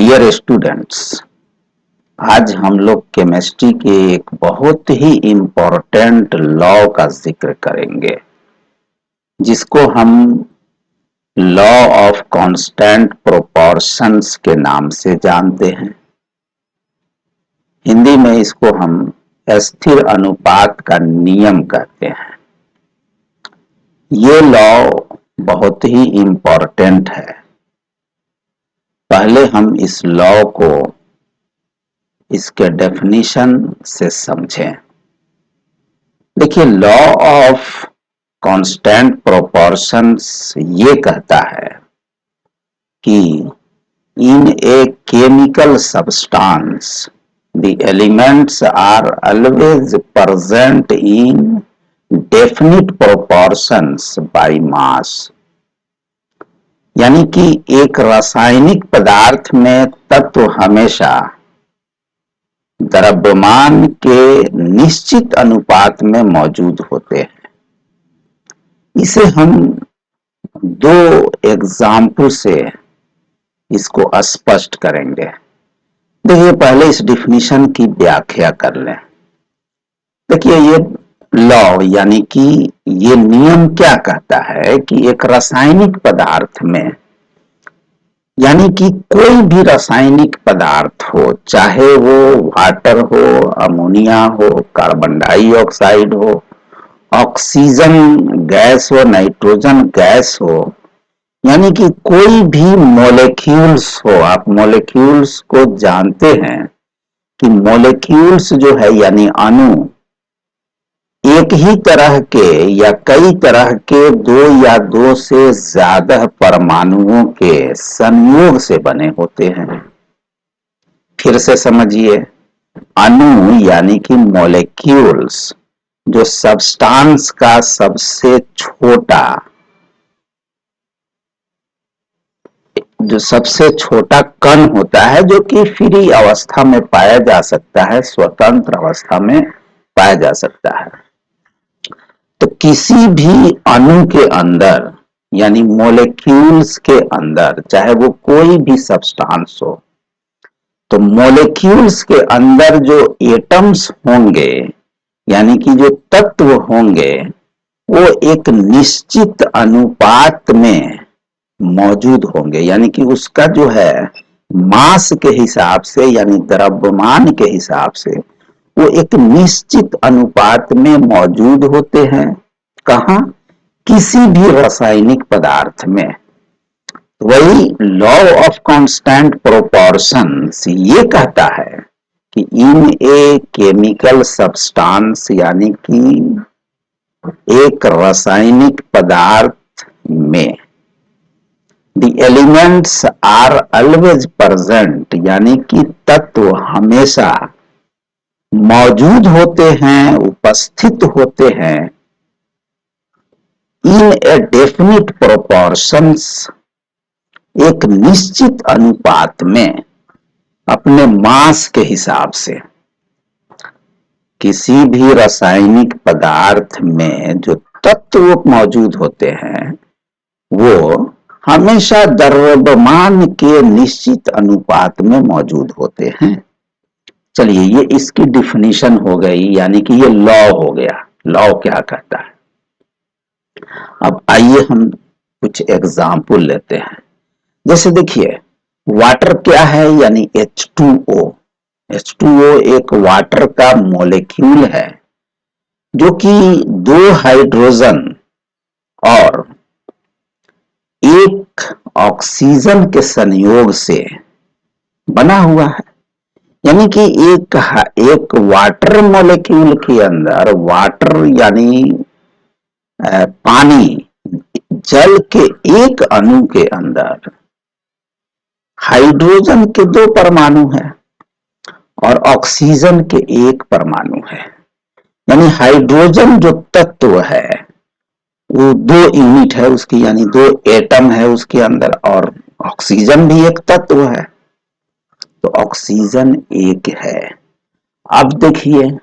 Dear students, आज हम लोग केमिस्ट्री के एक बहुत ही इम्पोर्टेंट लॉ का जिक्र करेंगे जिसको हम लॉ ऑफ कांस्टेंट प्रोपोर्शंस के नाम से जानते हैं। हिंदी में इसको हम स्थिर अनुपात का नियम कहते हैं। ये लॉ बहुत ही इम्पोर्टेंट है। पहले हम इस लॉ को इसके डेफिनेशन से समझें। देखिए, लॉ ऑफ कांस्टेंट प्रोपोर्शंस ये कहता है कि in a chemical substance the elements are always present in definite proportions by mass. यानी कि एक रासायनिक पदार्थ में तत्व हमेशा द्रव्यमान के निश्चित अनुपात में मौजूद होते हैं। इसे हम दो एग्जाम्पल से इसको स्पष्ट करेंगे। देखिए, पहले इस डिफिनीशन की व्याख्या कर लें। देखिए, ये लॉ यानी कि ये नियम क्या कहता है कि एक रासायनिक पदार्थ में, यानी कि कोई भी रासायनिक पदार्थ हो, चाहे वो वाटर हो, अमोनिया हो, कार्बन डाइऑक्साइड हो, ऑक्सीजन गैस हो, नाइट्रोजन गैस हो, यानी कि कोई भी मॉलिक्यूल्स हो। आप मॉलिक्यूल्स को जानते हैं कि मॉलिक्यूल्स जो है यानी अणु एक ही तरह के या कई तरह के दो या दो से ज्यादा परमाणुओं के संयोग से बने होते हैं। फिर से समझिए, अणु यानी कि मॉलिक्यूल्स जो सब्सटेंस का सबसे छोटा कण होता है, जो कि फ्री अवस्था में पाया जा सकता है, स्वतंत्र अवस्था में पाया जा सकता है। तो किसी भी अणु के अंदर यानी मॉलिक्यूल्स के अंदर, चाहे वो कोई भी सब्सटेंस हो, तो मॉलिक्यूल्स के अंदर जो एटम्स होंगे यानी कि जो तत्व होंगे, वो एक निश्चित अनुपात में मौजूद होंगे। यानी कि उसका जो है मास के हिसाब से यानी द्रव्यमान के हिसाब से वो एक निश्चित अनुपात में मौजूद होते हैं। कहाँ? किसी भी रासायनिक पदार्थ में। वही लॉ ऑफ कांस्टेंट प्रोपोर्शंस ये कहता है कि इन ए केमिकल सब्सटेंस यानी कि एक रासायनिक पदार्थ में the elements are always present, यानी कि तत्व हमेशा मौजूद होते हैं, उपस्थित होते हैं, इन ए डेफिनिट प्रोपोर्शंस, एक निश्चित अनुपात में, अपने मास के हिसाब से। किसी भी रासायनिक पदार्थ में जो तत्व मौजूद होते हैं वो हमेशा द्रव्यमान के निश्चित अनुपात में मौजूद होते हैं। चलिए, ये इसकी डिफिनीशन हो गई, यानी कि ये लॉ हो गया। लॉ क्या कहता है? अब आइए हम कुछ एग्जाम्पल लेते हैं। जैसे देखिए, वाटर क्या है? यानी H2O। H2O एक वाटर का मॉलिक्यूल है जो कि दो हाइड्रोजन और एक ऑक्सीजन के संयोग से बना हुआ है। यानी कि एक वाटर मॉलिक्यूल के अंदर, वाटर यानी पानी, जल के एक अणु के अंदर हाइड्रोजन के दो परमाणु है और ऑक्सीजन के एक परमाणु है। यानी हाइड्रोजन जो तत्व है वो दो यूनिट है उसकी, यानी दो एटम है उसके अंदर, और ऑक्सीजन भी एक तत्व है, तो ऑक्सीजन एक है। अब देखिए,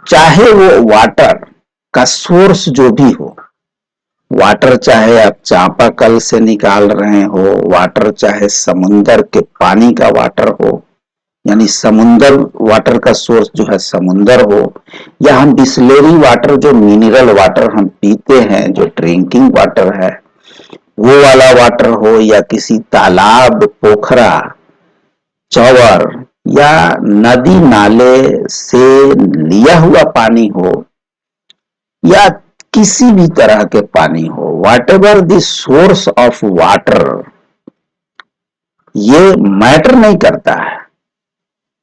चाहे वो वाटर का सोर्स जो भी हो, वाटर चाहे आप चापाकल से निकाल रहे हो, वाटर चाहे समुंदर के पानी का वाटर हो, यानी समुंदर वाटर का सोर्स जो है समुंदर हो, या हम बिस्लेरी वाटर जो मिनरल वाटर हम पीते हैं जो ड्रिंकिंग वाटर है वो वाला वाटर हो, या किसी तालाब पोखरा चौवर या नदी नाले से लिया हुआ पानी हो, या किसी भी तरह के पानी हो, whatever the source of water, ये मैटर नहीं करता है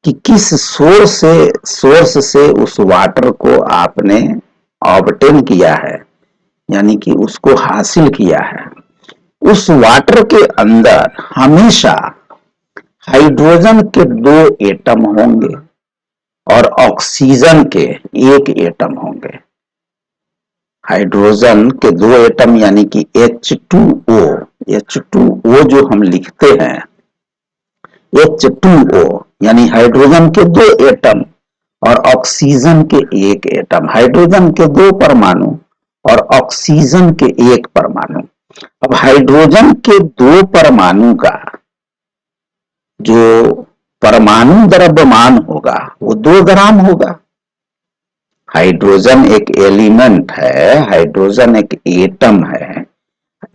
कि किस सोर्स से उस वाटर को आपने ऑब्टेन किया है, यानी कि उसको हासिल किया है। उस वाटर के अंदर हमेशा हाइड्रोजन के 2 एटम होंगे और ऑक्सीजन के 1 एटम होंगे। हाइड्रोजन के 2 एटम यानी कि H2O, H2O जो हम लिखते हैं, H2O यानी हाइड्रोजन के 2 एटम और ऑक्सीजन के 1 एटम, हाइड्रोजन के 2 परमाणु और ऑक्सीजन के 1 परमाणु। अब हाइड्रोजन के 2 परमाणु का जो परमाणु द्रव्यमान होगा वो 2 ग्राम होगा। हाइड्रोजन एक एलिमेंट है, हाइड्रोजन एक एटम है,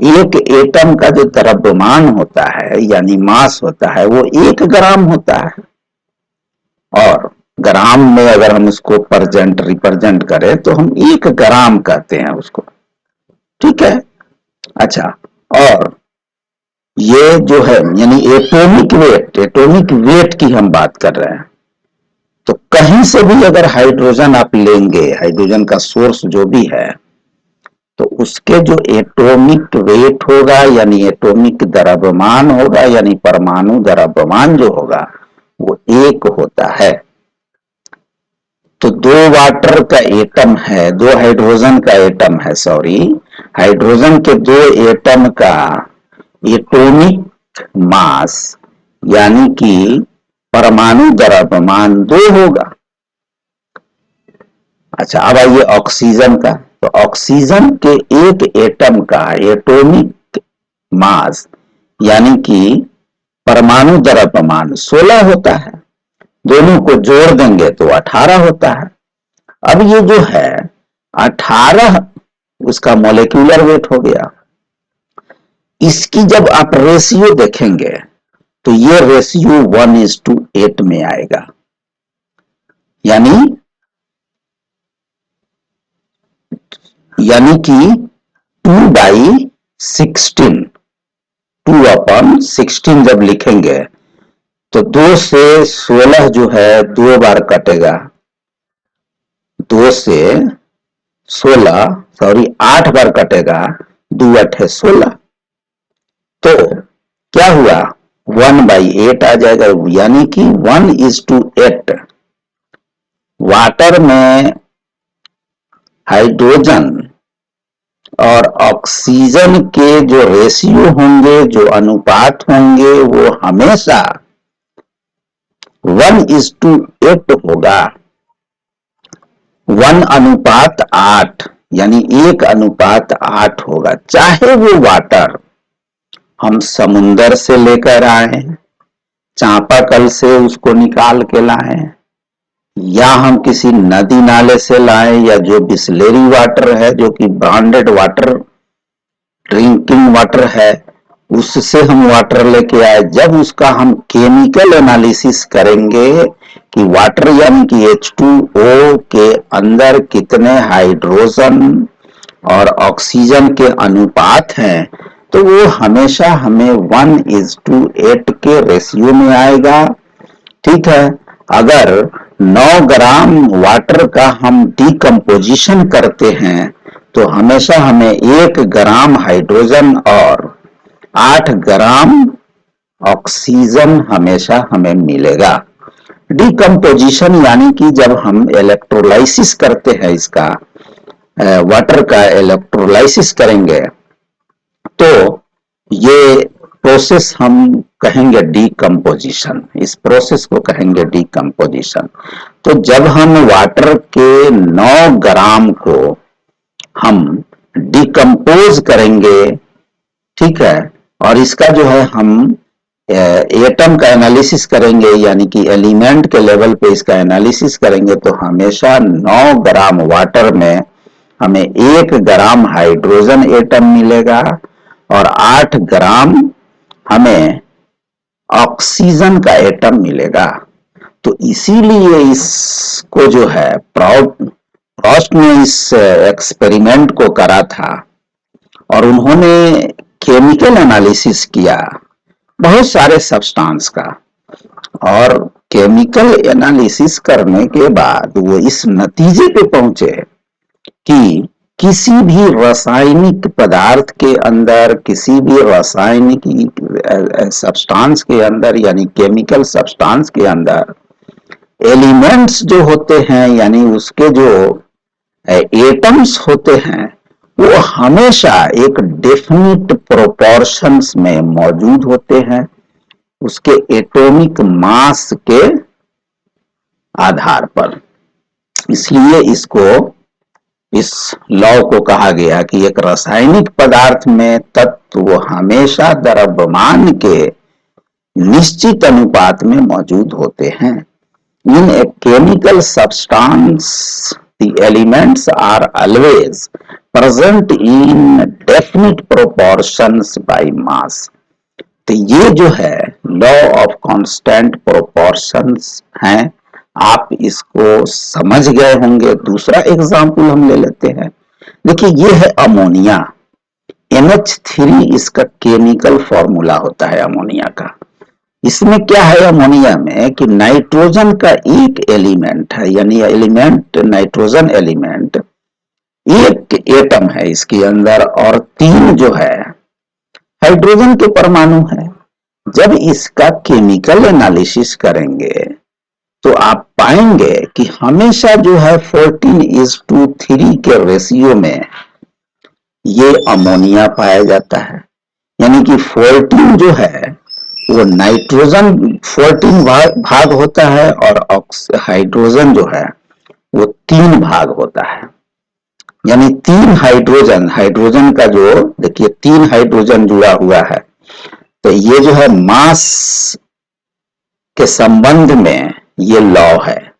एक एटम का जो द्रव्यमान होता है यानी मास होता है वो 1 ग्राम होता है। और ग्राम में अगर हम इसको रिप्रेजेंट करें तो हम 1 ग्राम कहते हैं उसको, ठीक है। अच्छा, और ये जो है यानी एटॉमिक वेट की हम बात कर रहे हैं। तो कहीं से भी अगर हाइड्रोजन आप लेंगे, हाइड्रोजन का सोर्स जो भी है, तो उसके जो एटॉमिक वेट होगा यानी एटॉमिक द्रव्यमान होगा यानी परमाणु द्रव्यमान जो होगा वो 1 होता है। तो 2 वाटर का एटम है, 2 हाइड्रोजन का एटम है, सॉरी, हाइड्रोजन के 2 एटम का एटॉमिक मास यानी कि परमाणु द्रव्यमान 2 होगा। अच्छा, अब आइए ऑक्सीजन का। तो ऑक्सीजन के 1 एटम का एटॉमिक मास यानी कि परमाणु द्रव्यमान 16 होता है। दोनों को जोड़ देंगे तो 18 होता है। अब ये जो है 18 उसका मॉलिक्यूलर वेट हो गया। इसकी जब आप रेशियो देखेंगे तो ये रेशियो 1:8 में आएगा, यानी कि 2/16, 2/16 जब लिखेंगे तो 2 से 16 जो है 2 बार कटेगा, 2 से 16 सॉरी 8 बार कटेगा, 2 8 16। तो क्या हुआ, 1/8 आ जाएगा, यानी कि 1:8 वाटर में हाइड्रोजन और ऑक्सीजन के जो रेशियो होंगे, जो अनुपात होंगे, वो हमेशा 1:8 होगा। 1:8 यानी 1:8 होगा। चाहे वो वाटर हम समुंदर से लेकर आए, चापाकल से उसको निकाल के लाए, या हम किसी नदी नाले से लाए, या जो बिस्लेरी वाटर है जो कि ब्रांडेड वाटर ड्रिंकिंग वाटर है उससे हम वाटर लेके आए, जब उसका हम केमिकल एनालिसिस करेंगे कि वाटर यानी कि H2O के अंदर कितने हाइड्रोजन और ऑक्सीजन के अनुपात हैं, तो वो हमेशा हमें 1:8 के रेशियो में आएगा, ठीक है। अगर 9 ग्राम वाटर का हम डिकम्पोजिशन करते हैं तो हमेशा हमें 1 ग्राम हाइड्रोजन और 8 ग्राम ऑक्सीजन हमेशा हमें मिलेगा। डिकम्पोजिशन यानी कि जब हम इलेक्ट्रोलाइसिस करते हैं, इसका वाटर का इलेक्ट्रोलाइसिस करेंगे तो ये प्रोसेस हम कहेंगे डिकम्पोजिशन, इस प्रोसेस को कहेंगे डिकम्पोजिशन। तो जब हम वाटर के 9 ग्राम को हम डिकम्पोज करेंगे, ठीक है, और इसका जो है हम एटम का एनालिसिस करेंगे, यानी कि एलिमेंट के लेवल पे इसका एनालिसिस करेंगे, तो हमेशा 9 ग्राम वाटर में हमें 1 ग्राम हाइड्रोजन एटम मिलेगा और 8 ग्राम हमें ऑक्सीजन का एटम मिलेगा। तो इसीलिए इसको जो है प्रॉस्ट ने इस एक्सपेरिमेंट को करा था और उन्होंने केमिकल एनालिसिस किया बहुत सारे सब्सटेंस का, और केमिकल एनालिसिस करने के बाद वो इस नतीजे पे पहुंचे कि किसी भी रासायनिक पदार्थ के अंदर, किसी भी रासायनिक सब्सटेंस के अंदर, यानी केमिकल सब्सटेंस के अंदर एलिमेंट्स जो होते हैं, यानी उसके जो एटम्स होते हैं, वो हमेशा एक डेफिनिट प्रोपोर्शंस में मौजूद होते हैं उसके एटॉमिक मास के आधार पर। इसलिए इसको, इस लॉ को कहा गया कि एक रासायनिक पदार्थ में तत्व हमेशा द्रव्यमान के निश्चित अनुपात में मौजूद होते हैं। In a chemical substance the elements are always present in definite proportions by mass. तो ये जो है लॉ ऑफ कांस्टेंट प्रोपोर्शंस है, आप इसको समझ गए होंगे। दूसरा एग्जाम्पल हम ले लेते हैं। देखिए, ये है अमोनिया, NH3 इसका केमिकल फॉर्मूला होता है अमोनिया का। इसमें क्या है अमोनिया में कि नाइट्रोजन का एक एलिमेंट है, यानी एलिमेंट नाइट्रोजन एलिमेंट एक एटम है इसके अंदर, और 3 जो है हाइड्रोजन के परमाणु है। जब इसका केमिकल एनालिसिस करेंगे तो आप पाएंगे कि हमेशा जो है 14:3 के रेशियो में ये अमोनिया पाया जाता है, यानी कि 14 जो है वो नाइट्रोजन 14 भाग होता है और हाइड्रोजन जो है वो 3 भाग होता है। यानी 3 हाइड्रोजन, हाइड्रोजन का जो देखिए 3 हाइड्रोजन जुड़ा हुआ है, तो ये जो है मास के संबंध में ये लॉ है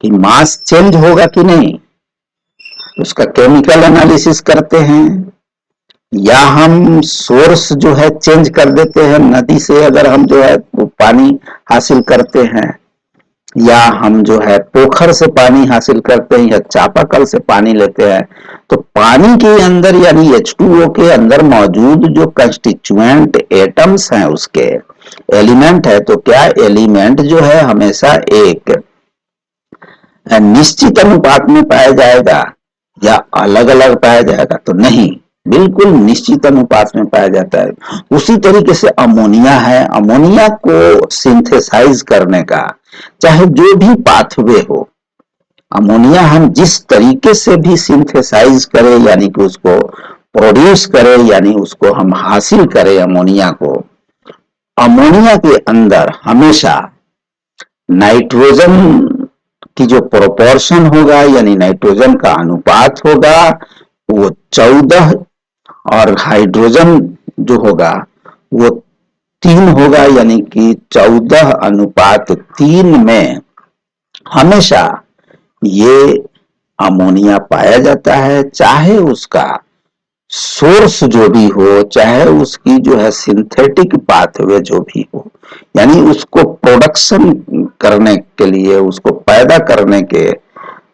कि मास चेंज होगा कि नहीं, उसका केमिकल एनालिसिस करते हैं, या हम सोर्स जो है चेंज कर देते हैं। नदी से अगर हम जो है वो पानी हासिल करते हैं, या हम जो है पोखर से पानी हासिल करते हैं, या चापाकल से पानी लेते हैं, तो पानी के अंदर यानी H2O के अंदर मौजूद जो कंस्टिट्यूएंट एटम्स हैं, उसके एलिमेंट है, तो क्या एलिमेंट जो है हमेशा एक निश्चित अनुपात में पाया जाएगा या अलग अलग पाया जाएगा? तो नहीं, बिल्कुल निश्चित अनुपात में पाया जाता है। उसी तरीके से अमोनिया है, अमोनिया को सिंथेसाइज करने का चाहे जो भी पाथवे हो, अमोनिया हम जिस तरीके से भी सिंथेसाइज करें, यानी कि उसको प्रोड्यूस करें, यानी उसको हम हासिल करें अमोनिया को, अमोनिया के अंदर हमेशा नाइट्रोजन की जो प्रोपोर्शन होगा, यानी नाइट्रोजन का अनुपात होगा, वो 14, और हाइड्रोजन जो होगा वो 3 होगा, यानी कि 14:3 में हमेशा ये अमोनिया पाया जाता है, चाहे उसका सोर्स जो भी हो, चाहे उसकी जो है सिंथेटिक पाथवे जो भी हो, यानी उसको प्रोडक्शन करने के लिए, उसको पैदा करने के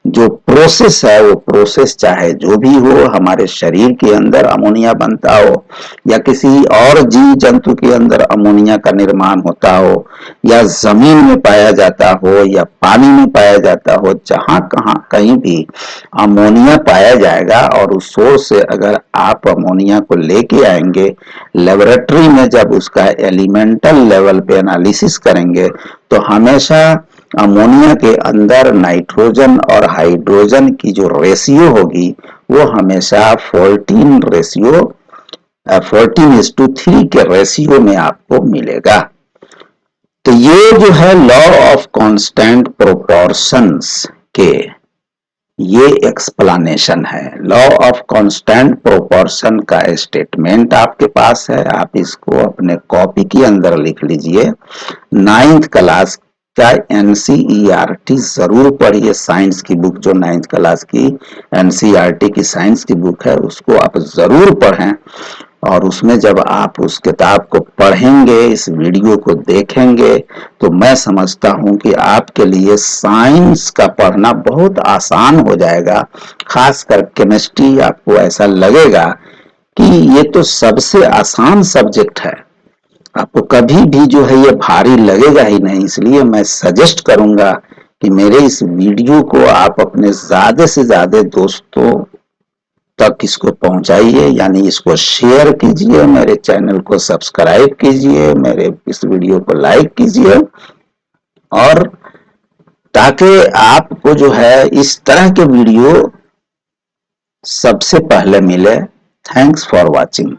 जो प्रोसेस है, वो प्रोसेस चाहे जो भी हो, हमारे शरीर के अंदर अमोनिया बनता हो, या किसी और जीव जंतु के अंदर अमोनिया का निर्माण होता हो, या जमीन में पाया जाता हो, या पानी में पाया जाता हो, जहां कहीं कहीं भी अमोनिया पाया जाएगा, और उस सोर्स से अगर आप अमोनिया को लेके आएंगे लेबोरेटरी में, जब उसका एलिमेंटल लेवल पे एनालिसिस करेंगे, तो हमेशा अमोनिया के अंदर नाइट्रोजन और हाइड्रोजन की जो रेशियो होगी वो हमेशा 14:3 के रेशियो में आपको मिलेगा। तो ये जो है लॉ ऑफ कांस्टेंट प्रोपोर्शंस के ये एक्सप्लेनेशन है। लॉ ऑफ कांस्टेंट प्रोपोर्शन का स्टेटमेंट आपके पास है, आप इसको अपने कॉपी के अंदर लिख लीजिए। 9th क्लास का एनसीईआरटी जरूर पढ़िए, साइंस की बुक जो 9th क्लास की एनसीईआरटी की साइंस की बुक है उसको आप जरूर पढ़ें। और उसमें जब आप उस किताब को पढ़ेंगे, इस वीडियो को देखेंगे, तो मैं समझता हूं कि आपके लिए साइंस का पढ़ना बहुत आसान हो जाएगा। खासकर केमिस्ट्री आपको ऐसा लगेगा कि ये तो सबसे आसान सब्जेक्ट है, आपको कभी भी जो है ये भारी लगेगा ही नहीं। इसलिए मैं सजेस्ट करूंगा कि मेरे इस वीडियो को आप अपने ज्यादा से ज्यादा दोस्तों तक इसको पहुंचाइए, यानी इसको शेयर कीजिए, मेरे चैनल को सब्सक्राइब कीजिए, मेरे इस वीडियो को लाइक कीजिए, और ताकि आपको जो है इस तरह के वीडियो सबसे पहले मिले। Thanks for watching.